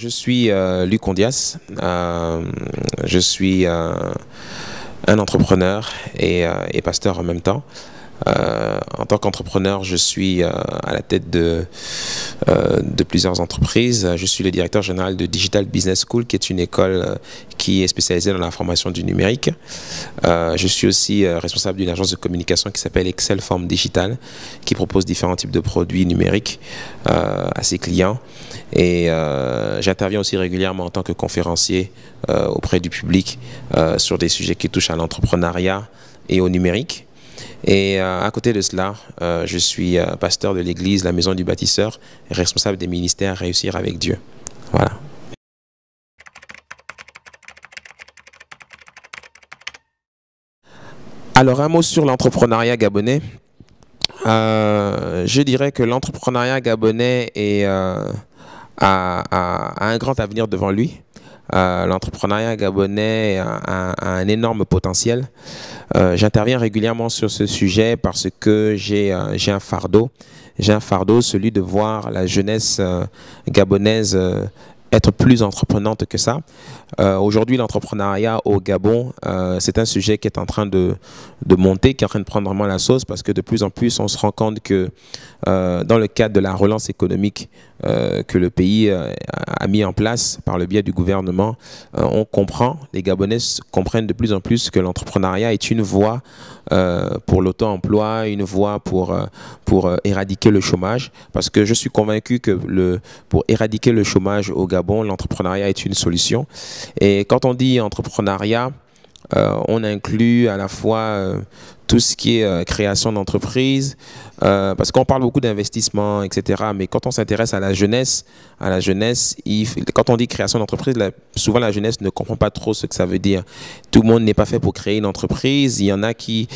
je suis Luc Ondias. Je suis un entrepreneur et pasteur en même temps. En tant qu'entrepreneur, je suis à la tête de plusieurs entreprises. Je suis le directeur général de Digital Business School, qui est une école qui est spécialisée dans la formation du numérique. Je suis aussi responsable d'une agence de communication qui s'appelle Excel Form Digital, qui propose différents types de produits numériques à ses clients. Et j'interviens aussi régulièrement en tant que conférencier auprès du public sur des sujets qui touchent à l'entrepreneuriat et au numérique. Et à côté de cela, je suis pasteur de l'église La Maison du Bâtisseur, responsable des ministères Réussir avec Dieu. Voilà. Alors, un mot sur l'entrepreneuriat gabonais. Je dirais que l'entrepreneuriat gabonais a un grand avenir devant lui. L'entrepreneuriat gabonais a un énorme potentiel. J'interviens régulièrement sur ce sujet parce que j'ai un fardeau. J'ai un fardeau, celui de voir la jeunesse gabonaise être plus entreprenante que ça. Aujourd'hui, l'entrepreneuriat au Gabon, c'est un sujet qui est en train de monter, qui est en train de prendre vraiment la sauce, parce que de plus en plus, on se rend compte que dans le cadre de la relance économique que le pays a mis en place par le biais du gouvernement, les Gabonais comprennent de plus en plus que l'entrepreneuriat est une voie pour l'auto-emploi, une voie pour éradiquer le chômage, parce que je suis convaincu que pour éradiquer le chômage au Gabon, l'entrepreneuriat est une solution. Et quand on dit entrepreneuriat, on inclut à la fois tout ce qui est création d'entreprise, parce qu'on parle beaucoup d'investissement, etc. Mais quand on s'intéresse à la jeunesse, quand on dit création d'entreprise, souvent la jeunesse ne comprend pas trop ce que ça veut dire. Tout le monde n'est pas fait pour créer une entreprise. Il y en a qui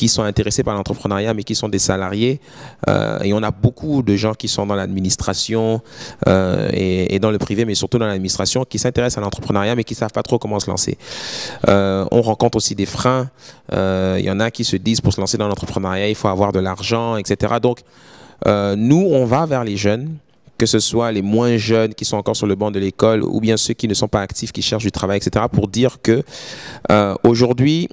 sont intéressés par l'entrepreneuriat, mais qui sont des salariés. Et on a beaucoup de gens qui sont dans l'administration et dans le privé, mais surtout dans l'administration, qui s'intéressent à l'entrepreneuriat, mais qui ne savent pas trop comment se lancer. On rencontre aussi des freins. Il y en a qui se disent pour se lancer dans l'entrepreneuriat, il faut avoir de l'argent, etc. Donc, nous, on va vers les jeunes, que ce soit les moins jeunes qui sont encore sur le banc de l'école ou bien ceux qui ne sont pas actifs, qui cherchent du travail, etc. pour dire que aujourd'hui,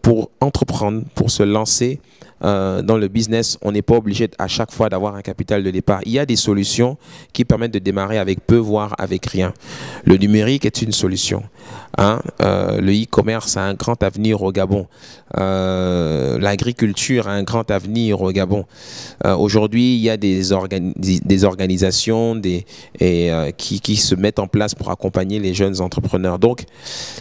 pour entreprendre, pour se lancer dans le business, on n'est pas obligé à chaque fois d'avoir un capital de départ. Il y a des solutions qui permettent de démarrer avec peu, voire avec rien. Le numérique est une solution. Le e-commerce a un grand avenir au Gabon. L'agriculture a un grand avenir au Gabon. Aujourd'hui, il y a des organisations qui se mettent en place pour accompagner les jeunes entrepreneurs. Donc,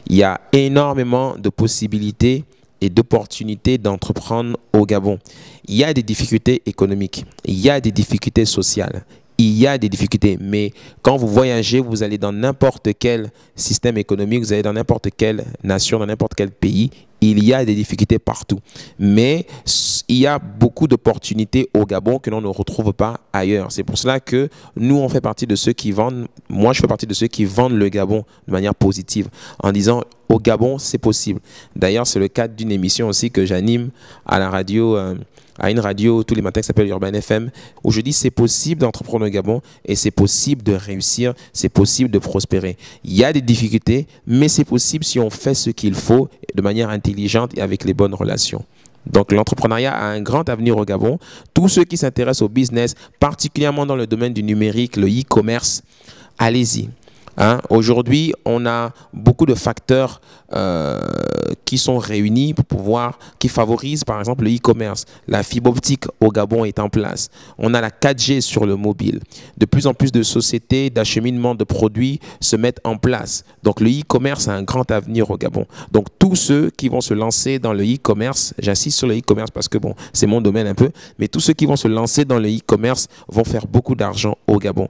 il y a énormément de possibilités et d'opportunités d'entreprendre au Gabon. Il y a des difficultés économiques, il y a des difficultés sociales, il y a des difficultés, mais quand vous voyagez, vous allez dans n'importe quel système économique, vous allez dans n'importe quelle nation, dans n'importe quel pays, il y a des difficultés partout. Mais il y a beaucoup d'opportunités au Gabon que l'on ne retrouve pas ailleurs. C'est pour cela que nous, on fait partie de ceux qui vendent, moi je fais partie de ceux qui vendent le Gabon de manière positive, en disant au Gabon, c'est possible. D'ailleurs, c'est le cadre d'une émission aussi que j'anime à la radio, à une radio tous les matins qui s'appelle Urban FM, où je dis c'est possible d'entreprendre au Gabon et c'est possible de réussir, c'est possible de prospérer. Il y a des difficultés, mais c'est possible si on fait ce qu'il faut de manière intelligente et avec les bonnes relations. Donc l'entrepreneuriat a un grand avenir au Gabon. Tous ceux qui s'intéressent au business, particulièrement dans le domaine du numérique, le e-commerce, allez-y. Aujourd'hui, on a beaucoup de facteurs qui sont réunis qui favorisent par exemple le e-commerce. La fibre optique au Gabon est en place. On a la 4G sur le mobile. De plus en plus de sociétés d'acheminement de produits se mettent en place. Donc le e-commerce a un grand avenir au Gabon. Donc tous ceux qui vont se lancer dans le e-commerce, j'insiste sur le e-commerce parce que bon, c'est mon domaine un peu, mais tous ceux qui vont se lancer dans le e-commerce vont faire beaucoup d'argent au Gabon.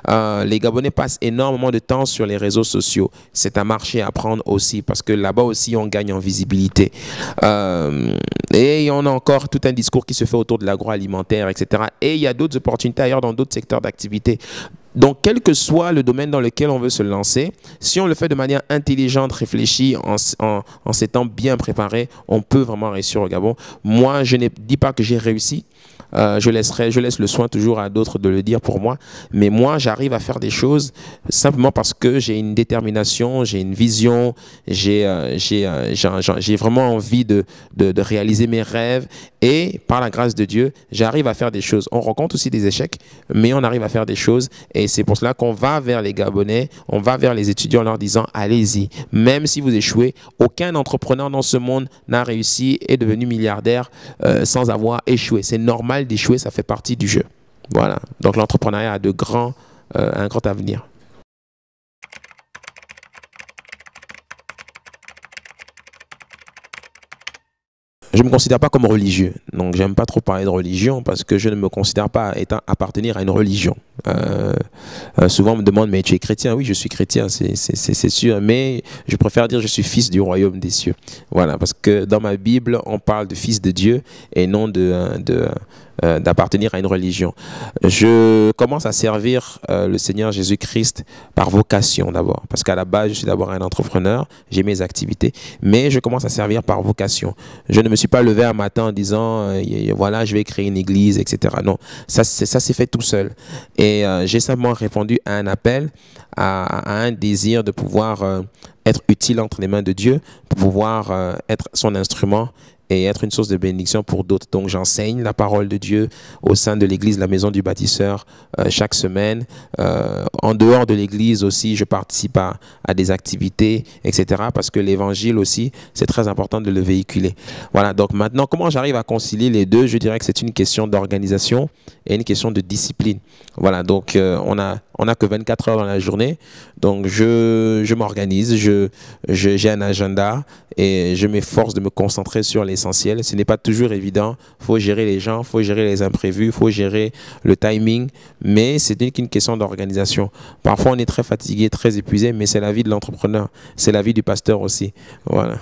Les Gabonais passent énormément de temps sur les réseaux sociaux. C'est un marché à prendre aussi parce que là-bas aussi on gagne en visibilité. Et on a encore tout un discours qui se fait autour de l'agroalimentaire, etc. Et il y a d'autres opportunités ailleurs dans d'autres secteurs d'activité. Donc, quel que soit le domaine dans lequel on veut se lancer, si on le fait de manière intelligente, réfléchie, en s'étant bien préparé, on peut vraiment réussir au Gabon. Moi, je ne dis pas que j'ai réussi. je laisse le soin toujours à d'autres de le dire pour moi. Mais moi, j'arrive à faire des choses simplement parce que j'ai une détermination, j'ai une vision, j'ai vraiment envie de réaliser mes rêves. Et par la grâce de Dieu, j'arrive à faire des choses. On rencontre aussi des échecs, mais on arrive à faire des choses. Et c'est pour cela qu'on va vers les Gabonais, on va vers les étudiants en leur disant, allez-y. Même si vous échouez, aucun entrepreneur dans ce monde n'a réussi et est devenu milliardaire sans avoir échoué. C'est normal d'échouer, ça fait partie du jeu. Voilà. Donc l'entrepreneuriat a un grand avenir. Je ne me considère pas comme religieux, donc j'aime pas trop parler de religion parce que je ne me considère pas appartenir à une religion. Souvent on me demande, mais tu es chrétien? Oui, je suis chrétien, c'est sûr, mais je préfère dire je suis fils du royaume des cieux. Voilà, parce que dans ma Bible, on parle de fils de Dieu et non d'appartenir à une religion. Je commence à servir le Seigneur Jésus-Christ par vocation d'abord, parce qu'à la base, je suis d'abord un entrepreneur, j'ai mes activités, mais je commence à servir par vocation. Je ne me suis pas levé un matin en disant, voilà, je vais créer une église, etc. Non, ça s'est fait tout seul. Et j'ai simplement répondu à un appel, à un désir de pouvoir être utile entre les mains de Dieu, pour pouvoir être son instrument et être une source de bénédiction pour d'autres. Donc j'enseigne la parole de Dieu au sein de l'église, la maison du bâtisseur, chaque semaine. En dehors de l'église aussi, je participe à des activités, etc. Parce que l'évangile aussi, c'est très important de le véhiculer. Voilà, donc maintenant, comment j'arrive à concilier les deux? Je dirais que c'est une question d'organisation et une question de discipline. Voilà, donc on a que 24 heures dans la journée, donc je m'organise, j'ai un agenda et je m'efforce de me concentrer sur l'essentiel. Ce n'est pas toujours évident, il faut gérer les gens, il faut gérer les imprévus, il faut gérer le timing, mais c'est une question d'organisation. Parfois on est très fatigué, très épuisé, mais c'est la vie de l'entrepreneur, c'est la vie du pasteur aussi. Voilà.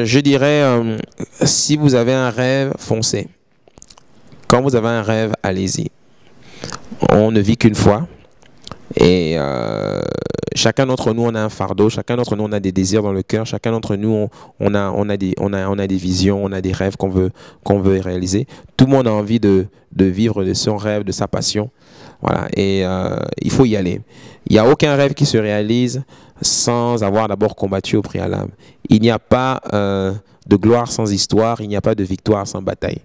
Je dirais, si vous avez un rêve, foncez. Quand vous avez un rêve, allez-y. On ne vit qu'une fois. Et chacun d'entre nous, on a un fardeau. Chacun d'entre nous, on a des désirs dans le cœur. Chacun d'entre nous, on a des visions, on a des rêves qu'on veut réaliser. Tout le monde a envie de vivre de son rêve, de sa passion. Voilà. Et il faut y aller. Il n'y a aucun rêve qui se réalise sans avoir d'abord combattu au préalable. Il n'y a pas de gloire sans histoire, il n'y a pas de victoire sans bataille.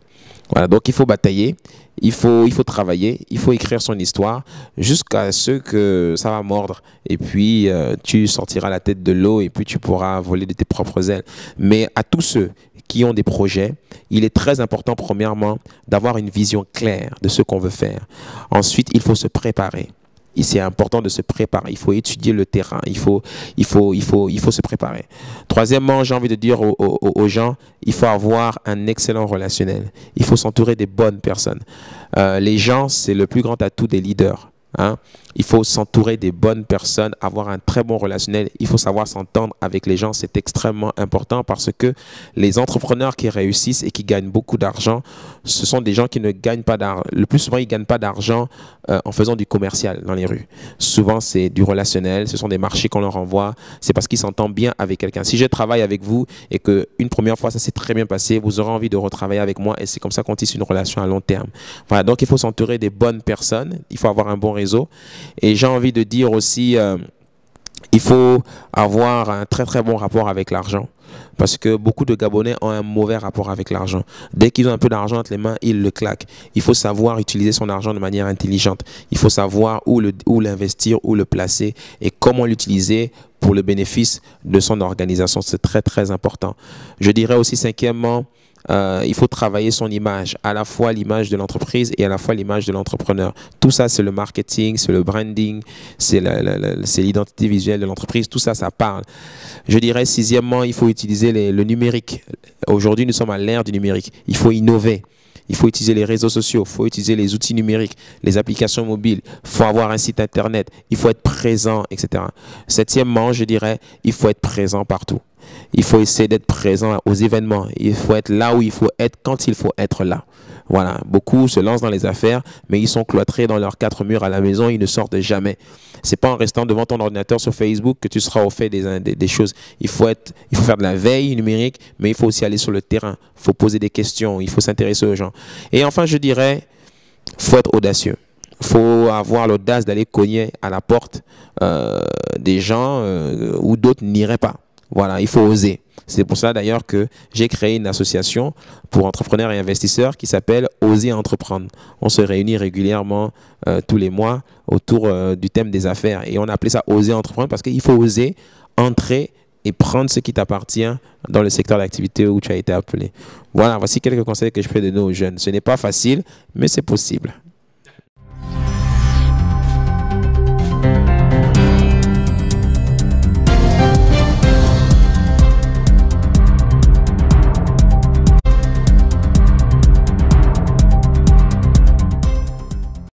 Voilà, donc il faut batailler, il faut travailler, il faut écrire son histoire jusqu'à ce que ça va mordre. Et puis tu sortiras la tête de l'eau et puis tu pourras voler de tes propres ailes. Mais à tous ceux qui ont des projets, il est très important premièrement d'avoir une vision claire de ce qu'on veut faire. Ensuite, il faut se préparer. C'est important de se préparer. Il faut étudier le terrain. Il faut se préparer. Troisièmement, j'ai envie de dire aux gens, il faut avoir un excellent relationnel. Il faut s'entourer des bonnes personnes. Les gens, c'est le plus grand atout des leaders. Hein? Il faut s'entourer des bonnes personnes, avoir un très bon relationnel. Il faut savoir s'entendre avec les gens. C'est extrêmement important parce que les entrepreneurs qui réussissent et qui gagnent beaucoup d'argent, ce sont des gens qui ne gagnent pas d'argent. Le plus souvent, ils ne gagnent pas d'argent en faisant du commercial dans les rues. Souvent, c'est du relationnel. Ce sont des marchés qu'on leur envoie. C'est parce qu'ils s'entendent bien avec quelqu'un. Si je travaille avec vous et qu'une première fois, ça s'est très bien passé, vous aurez envie de retravailler avec moi et c'est comme ça qu'on tisse une relation à long terme. Voilà, donc il faut s'entourer des bonnes personnes. Il faut avoir un bon réseau. Et j'ai envie de dire aussi, il faut avoir un très très bon rapport avec l'argent. Parce que beaucoup de Gabonais ont un mauvais rapport avec l'argent. Dès qu'ils ont un peu d'argent entre les mains, ils le claquent. Il faut savoir utiliser son argent de manière intelligente. Il faut savoir où l'investir, où le placer et comment l'utiliser pour le bénéfice de son organisation. C'est très très important. Je dirais aussi cinquièmement, il faut travailler son image, à la fois l'image de l'entreprise et à la fois l'image de l'entrepreneur. Tout ça, c'est le marketing, c'est le branding, c'est l'identité visuelle de l'entreprise. Tout ça, ça parle. Je dirais sixièmement, il faut utiliser le numérique. Aujourd'hui, nous sommes à l'ère du numérique. Il faut innover. Il faut utiliser les réseaux sociaux, il faut utiliser les outils numériques, les applications mobiles, il faut avoir un site internet, il faut être présent, etc. Septièmement, je dirais, il faut être présent partout. Il faut essayer d'être présent aux événements. Il faut être là où il faut être quand il faut être là. Voilà, beaucoup se lancent dans les affaires, mais ils sont cloîtrés dans leurs 4 murs à la maison, ils ne sortent jamais. C'est pas en restant devant ton ordinateur sur Facebook que tu seras au fait des choses. Il faut faire de la veille numérique, mais il faut aussi aller sur le terrain. Il faut poser des questions, il faut s'intéresser aux gens. Et enfin, je dirais, faut être audacieux. Il faut avoir l'audace d'aller cogner à la porte des gens où d'autres n'iraient pas. Voilà, il faut oser. C'est pour ça d'ailleurs que j'ai créé une association pour entrepreneurs et investisseurs qui s'appelle Oser entreprendre. On se réunit régulièrement tous les mois autour du thème des affaires. Et on a appelé ça Oser entreprendre parce qu'il faut oser entrer et prendre ce qui t'appartient dans le secteur d'activité où tu as été appelé. Voilà, voici quelques conseils que je peux donner aux jeunes. Ce n'est pas facile, mais c'est possible.